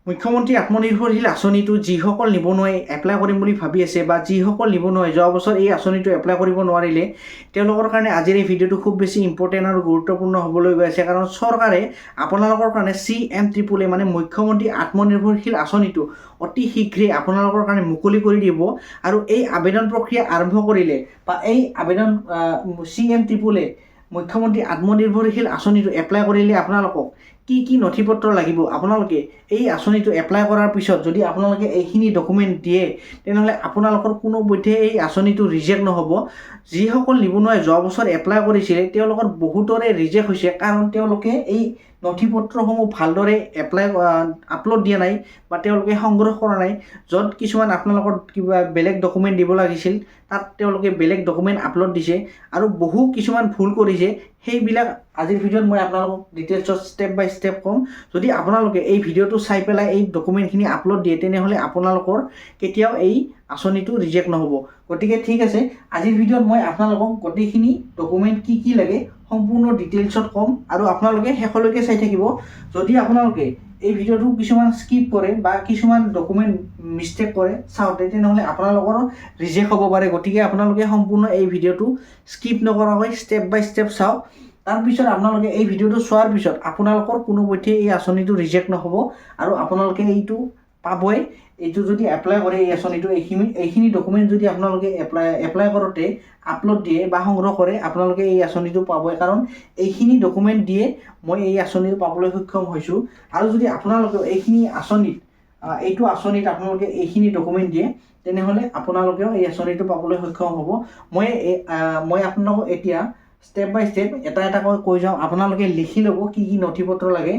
মুখ্যমন্ত্ৰী আত্মনিৰ্ভৰশীল আঁচনিটো যিসকল নিবনুৱাই এপ্লাই কৰিম বুলি ভাবি আছে বা যিসকল নিবনুৱাই যোৱা বছৰ এই আঁচনিটো এপ্লাই কৰিব নোৱাৰিলে তেওঁলোকৰ কাৰণে আজিৰ এই ভিডিঅ'টো খুব বেছি ইম্পৰ্টেণ্ট আৰু গুৰুত্বপূৰ্ণ হ'বলৈ গৈ আছে। কাৰণ চৰকাৰে আপোনালোকৰ কাৰণে CM-AAA মানে মুখ্যমন্ত্ৰী আত্মনিৰ্ভৰশীল আঁচনিটো অতি শীঘ্ৰেই আপোনালোকৰ কাৰণে মুকলি কৰি দিব। আৰু এই আবেদন প্ৰক্ৰিয়া আৰম্ভ কৰিলে বা এই আবেদন CM-AAA মুখ্যমন্ত্ৰী আত্মনিৰ্ভৰশীল আঁচনিটো এপ্লাই কৰিলে আপোনালোকক কি নথিপত্ৰ লাগিব, আপোনালোকে এই আঁচনিটো এপ্লাই কৰাৰ পিছত যদি আপোনালোকে এইখিনি ডকুমেণ্ট দিয়ে তেনেহ'লে আপোনালোকৰ কোনোপধ্যে এই আঁচনিটো ৰিজেক্ট নহ'ব। যিসকল নিবনুৱাই যোৱা বছৰ এপ্লাই কৰিছিলে তেওঁলোকৰ বহুতৰে ৰিজেক্ট হৈছে, কাৰণ তেওঁলোকে এই নথিপত্ৰসমূহ ভালদৰে আপলোড দিয়া নাই বা তেওঁলোকে সংগ্ৰহ কৰা নাই। য'ত কিছুমান আপোনালোকৰ কিবা বেলেগ ডকুমেণ্ট দিব লাগিছিল তাত তেওঁলোকে বেলেগ ডকুমেণ্ট আপলোড দিছে আৰু কিছুমান ভুল কৰিছে। সেইবিলাক আজিৰ ভিডিঅ'ত মই আপোনালোকক ডিটেইলছত ষ্টেপ বাই ষ্টেপ ক'ম। যদি আপোনালোকে এই ভিডিঅ'টো চাই পেলাই এই ডকুমেণ্টখিনি আপলোড দিয়ে তেনেহ'লে আপোনালোকৰ কেতিয়াও এই আঁচনিটো ৰিজেক্ট নহ'ব। গতিকে ঠিক আছে, আজিৰ ভিডিঅ'ত মই আপোনালোকক গোটেইখিনি ডকুমেণ্ট কি লাগে সম্পূৰ্ণ ডিটেইলছত ক'ম আৰু আপোনালোকে শেষলৈকে চাই থাকিব। যদি আপোনালোকে এই ভিডিঅ'টো কিছুমান স্কিপ কৰে বা কিছুমান ডকুমেণ্ট মিষ্টেক কৰে চাওঁতে তেনেহ'লে আপোনালোকৰো ৰিজেক্ট হ'ব পাৰে। গতিকে আপোনালোকে সম্পূৰ্ণ এই ভিডিঅ'টো স্কিপ নকৰাকৈ ষ্টেপ বাই ষ্টেপ চাওক। তাৰপিছত আপোনালোকে এই ভিডিঅ'টো চোৱাৰ পিছত আপোনালোকৰ কোনোপধ্যে এই আঁচনিটো ৰিজেক্ট নহ'ব আৰু আপোনালোকে এইটো পাবই। এইটো যদি এপ্লাই কৰে এই আঁচনিটো এইখিনি ডকুমেণ্ট যদি আপোনালোকে এপ্লাই কৰোঁতে আপলোড দিয়ে বা সংগ্ৰহ কৰে আপোনালোকে এই আঁচনিটো পাবই, কাৰণ এইখিনি ডকুমেণ্ট দিয়ে মই এই আঁচনিটো পাবলৈ সক্ষম হৈছোঁ। আৰু যদি আপোনালোকে এইটো আঁচনিত আপোনালোকে এইখিনি ডকুমেণ্ট দিয়ে তেনেহ'লে আপোনালোকেও এই আঁচনিটো পাবলৈ সক্ষম হ'ব। মই আপোনালোকক এতিয়া ষ্টেপ বাই ষ্টেপ এটাকৈ কৈ যাওঁ। আপোনালোকে লিখি ল'ব কি নথিপত্ৰ লাগে।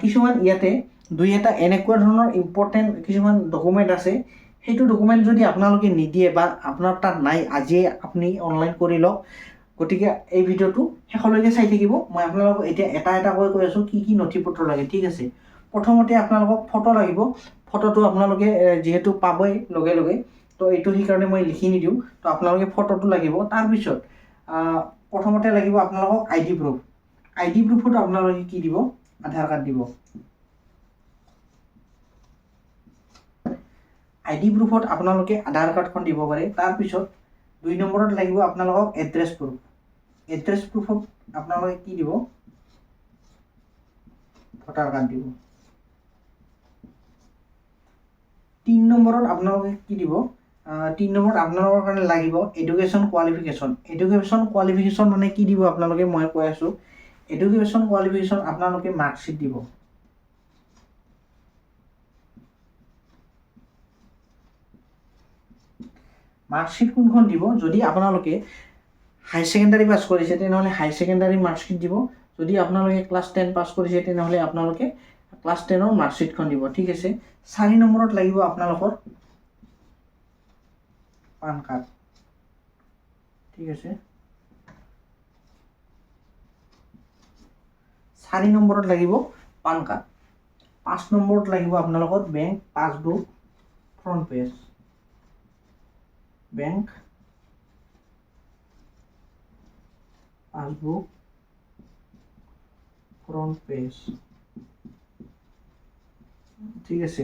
কিছুমান ইয়াতে দুই এটা এনেকুৱা ধৰণৰ ইম্পৰ্টেণ্ট কিছুমান ডকুমেণ্ট আছে, সেইটো ডকুমেণ্ট যদি আপোনালোকে নিদিয়ে বা আপোনাৰ তাত নাই আজিয়ে আপুনি অনলাইন কৰি লওক। গতিকে এই ভিডিঅ'টো শেষলৈকে চাই থাকিব। মই আপোনালোকক এতিয়া এটাকৈ কৈ আছোঁ কি নথিপত্ৰ লাগে। ঠিক আছে, প্ৰথমতে আপোনালোকক ফটো লাগিব। ফটোটো আপোনালোকে যিহেতু পাবই লগে লগে, তো এইটো সেইকাৰণে মই লিখি নিদিওঁ। তো আপোনালোকে ফটোটো লাগিব। তাৰপিছত প্ৰথমতে লাগিব আপোনালোকক ID প্ৰুফ। ID প্ৰুফত আপোনালোকে কি দিব? আধাৰ কাৰ্ড দিব। ID প্ৰুফত আপোনালোকে আধাৰ কাৰ্ডখন দিব পাৰে। তাৰপিছত 2 নম্বৰত লাগিব আপোনালোকক এড্ৰেছ প্ৰুফ। এড্ৰেছ প্ৰুফত আপোনালোকে কি দিব? ভোটাৰ কাৰ্ড দিব। 3 নম্বৰত আপোনালোকে কি দিব? 3 নম্বৰত আপোনালোকৰ কাৰণে লাগিব এডুকেশ্যন কোৱালিফিকেশ্যন। এডুকেশ্যন কোৱালিফিকেশ্যন মানে কি দিব আপোনালোকে? মই কৈ আছোঁ। এডুকেশ্যন কোৱালিফিকেশ্যন আপোনালোকে মাৰ্কশ্বিট দিব। মাৰ্কশ্বিট কোনখন দিব? যদি আপোনালোকে হায়াৰ ছেকেণ্ডাৰী পাছ কৰিছে তেনেহ'লে হায়াৰ ছেকেণ্ডাৰী মাৰ্কশ্বিট দিব। যদি আপোনালোকে ক্লাছ 10 পাছ কৰিছে তেনেহ'লে আপোনালোকে ক্লাছ 10ৰ মাৰ্কশ্বিটখন দিব। ঠিক আছে। 4 নম্বৰত লাগিব আপোনালোকৰ পান কাৰ্ড। ঠিক আছে। 4 নম্বৰত লাগিব পান কাৰ্ড। 5 নম্বৰত লাগিব আপোনালোকৰ bank passbook front page. Bank passbook front page. ঠিক আছে।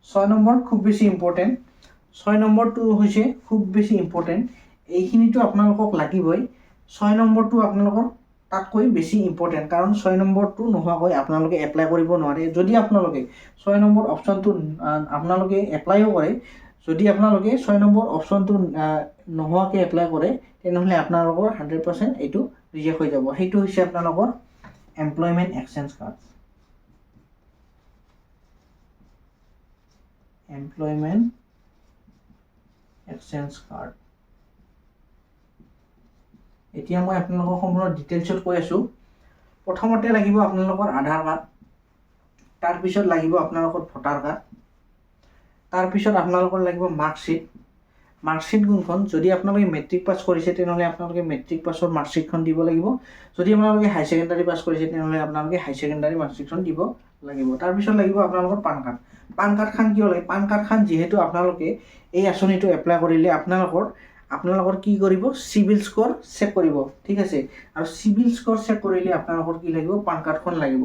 6 নম্বৰ খুব বেছি ইম্পৰ্টেণ্ট। 6 নম্বৰটো হৈছে খুব বেছি ইম্পৰ্টেণ্ট। এইখিনিতো আপোনালোকক লাগিবই। 6 নম্বৰটো আপোনালোকৰ তাতকৈ বেছি ইম্পৰ্টেণ্ট, কাৰণ 6 নম্বৰটো নোহোৱাকৈ আপোনালোকে এপ্লাই কৰিব নোৱাৰে। যদি আপোনালোকে 6 নম্বৰ অপশ্যনটো আপোনালোকে এপ্লাইও কৰে, যদি আপোনালোকে 6 নম্বৰ অপশ্যনটো নোহোৱাকৈ এপ্লাই কৰে তেনেহ'লে আপোনালোকৰ 100% এইটো ৰিজেক্ট হৈ যাব। সেইটো হৈছে আপোনালোকৰ employment exchange card. Employment exchange card. এতিয়া মই আপোনালোকক সম্পূৰ্ণ ডিটেইলছত কৈ আছোঁ। প্ৰথমতে লাগিব আপোনালোকৰ আধাৰ কাৰ্ড। তাৰপিছত লাগিব আপোনালোকৰ ভোটাৰ কাৰ্ড। তাৰপিছত আপোনালোকৰ লাগিব মাৰ্কশ্বিট। মাৰ্কশ্বিট কোনখন? যদি আপোনালোকে মেট্ৰিক পাছ কৰিছে তেনেহ'লে আপোনালোকে মেট্ৰিক পাছৰ মাৰ্কশ্বিটখন দিব লাগিব। যদি আপোনালোকে হায়াৰ ছেকেণ্ডাৰী পাছ কৰিছে তেনেহ'লে আপোনালোকে হায়াৰ ছেকেণ্ডাৰী মাৰ্কশ্বিটখন দিব লাগিব। তাৰপিছত লাগিব আপোনালোকৰ পান কাৰ্ড। পান কাৰ্ডখন কিয় লাগে? পান কাৰ্ডখন যিহেতু আপোনালোকে এই আঁচনিটো এপ্লাই কৰিলে আপোনালোকৰ কি কৰিব? চিভিল স্ক'ৰ চেক কৰিব। ঠিক আছে। আৰু চিভিল স্ক'ৰ চেক কৰিলে আপোনালোকৰ কি লাগিব? পান কাৰ্ডখন লাগিব।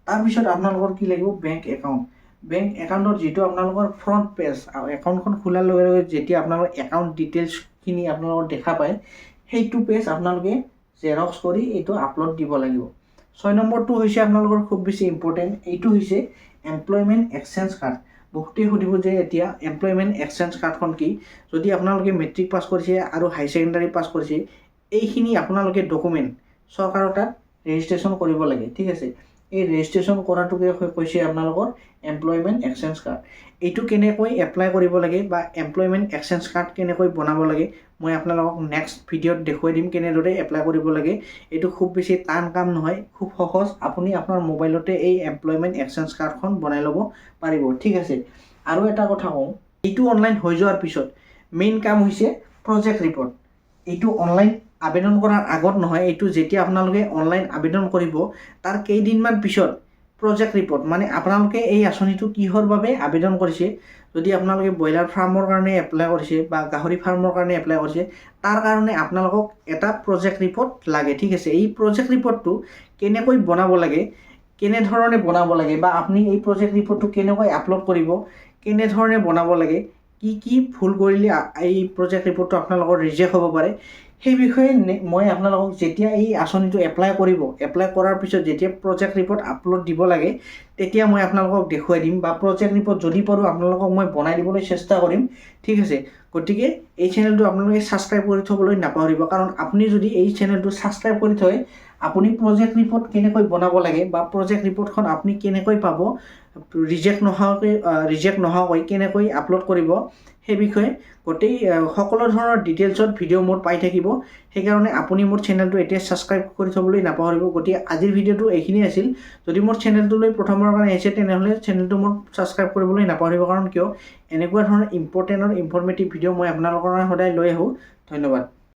তাৰপিছত আপোনালোকৰ কি লাগিব বেংক একাউণ্ট একাউণ্টৰ যিটো আপোনালোকৰ ফ্ৰণ্ট পেজ একাউণ্টখন খোলাৰ লগে লগে যেতিয়া আপোনালোকৰ একাউণ্ট ডিটেইলছখিনি আপোনালোকৰ দেখা পায় সেইটো পেজ আপোনালোকে জেৰক্স কৰি এইটো আপলোড দিব লাগিব 6 নম্বৰটো হৈছে আপোনালোকৰ খুব বেছি ইম্পৰ্টেণ্ট এইটো হৈছে এমপ্লয়মেণ্ট এক্সচেঞ্জ কাৰ্ড বহুতেই সুধিব যে এতিয়া এমপ্লয়মেণ্ট এক্সচেঞ্জ কাৰ্ডখন কি যদি আপোনালোকে মেট্ৰিক পাছ কৰিছে আৰু হাই ছেকেণ্ডাৰী পাছ কৰিছে এইখিনি আপোনালোকে ডকুমেণ্ট চৰকাৰৰ তাত ৰেজিষ্ট্ৰেশ্যন কৰিব লাগে ঠিক আছে এই ৰেজিষ্ট্ৰেশ্যন কৰাটোকে কৈছে আপোনালোকৰ এমপ্লয়মেণ্ট এক্সচেঞ্জ কাৰ্ড এইটো কেনেকৈ এপ্লাই কৰিব লাগে বা এমপ্লয়মেণ্ট এক্সচেঞ্জ কাৰ্ড কেনেকৈ বনাব লাগে মই আপোনালোকক নেক্সট ভিডিঅ'ত দেখুৱাই দিম কেনেদৰে এপ্লাই কৰিব লাগে এইটো খুব বেছি টান কাম নহয় খুব সহজ আপুনি আপোনাৰ মোবাইলতে এই এমপ্লয়মেণ্ট এক্সচেঞ্জ কাৰ্ডখন বনাই ল'ব পাৰিব ঠিক আছে আৰু এটা কথা কওঁ এইটো অনলাইন হৈ যোৱাৰ পিছত মেইন কাম হৈছে প্ৰজেক্ট ৰিপৰ্ট এইটো অনলাইন আবেদন কৰাৰ আগত নহয় এইটো যেতিয়া আপোনালোকে অনলাইন আবেদন কৰিব তাৰ কেইদিনমান পিছত প্ৰজেক্ট ৰিপৰ্ট মানে আপোনালোকে এই আঁচনিটো কিহৰ বাবে আবেদন কৰিছে যদি আপোনালোকে ব্ৰইলাৰ ফাৰ্মৰ কাৰণে এপ্লাই কৰিছে বা গাহৰি ফাৰ্মৰ কাৰণে এপ্লাই কৰিছে তাৰ কাৰণে আপোনালোকক এটা প্ৰজেক্ট ৰিপৰ্ট লাগে ঠিক আছে এই প্ৰজেক্ট ৰিপৰ্টটো কেনেকৈ বনাব লাগে কেনেধৰণে বনাব লাগে বা আপুনি এই প্ৰজেক্ট ৰিপৰ্টটো কেনেকৈ আপলোড কৰিব কেনেধৰণে বনাব লাগে কি ভুল কৰিলে এই প্ৰজেক্ট ৰিপৰ্টটো আপোনালোকৰ ৰিজেক্ট হ'ব পাৰে সেই বিষয়ে মই আপোনালোকক যেতিয়া এই আঁচনিটো এপ্লাই কৰিব এপ্লাই কৰাৰ পিছত যেতিয়া প্ৰজেক্ট ৰিপৰ্ট আপলোড দিব লাগে তেতিয়া মই আপোনালোকক দেখুৱাই দিম বা প্ৰজেক্ট ৰিপৰ্ট যদি পাৰোঁ আপোনালোকক মই বনাই দিবলৈ চেষ্টা কৰিম ঠিক আছে গতিকে এই চেনেলটো আপোনালোকে ছাবস্ক্ৰাইব কৰি থ'বলৈ নাপাহৰিব কাৰণ আপুনি যদি এই চেনেলটো ছাবস্ক্ৰাইব কৰি থয় আপুনি প্ৰজেক্ট ৰিপৰ্ট কেনেকৈ বনাব লাগে বা প্ৰজেক্ট ৰিপৰ্টখন আপুনি কেনেকৈ পাব ৰিজেক্ট নোহোৱাকৈ কেনেকৈ আপলোড কৰিব সেই বিষয়ে গোটেই সকলো ধৰণৰ ডিটেইলছত ভিডিঅ' মোৰ পাই থাকিব সেইকাৰণে আপুনি মোৰ চেনেলটো এতিয়া ছাবস্ক্ৰাইব কৰি থ'বলৈ নাপাহৰিব গতিকে আজিৰ ভিডিঅ'টো এইখিনি আছিল যদি মোৰ চেনেলটোলৈ প্ৰথমৰ কাৰণে আহিছে তেনেহ'লে চেনেলটো মোৰ ছাবস্ক্ৰাইব কৰিবলৈ নাপাহৰিব কাৰণ কিয় এনেকুৱা ধৰণৰ ইম্পৰ্টেণ্ট আৰু ইনফৰ্মেটিভ ভিডিঅ' মই আপোনালোকৰ কাৰণে সদায় লৈ আহোঁ ধন্যবাদ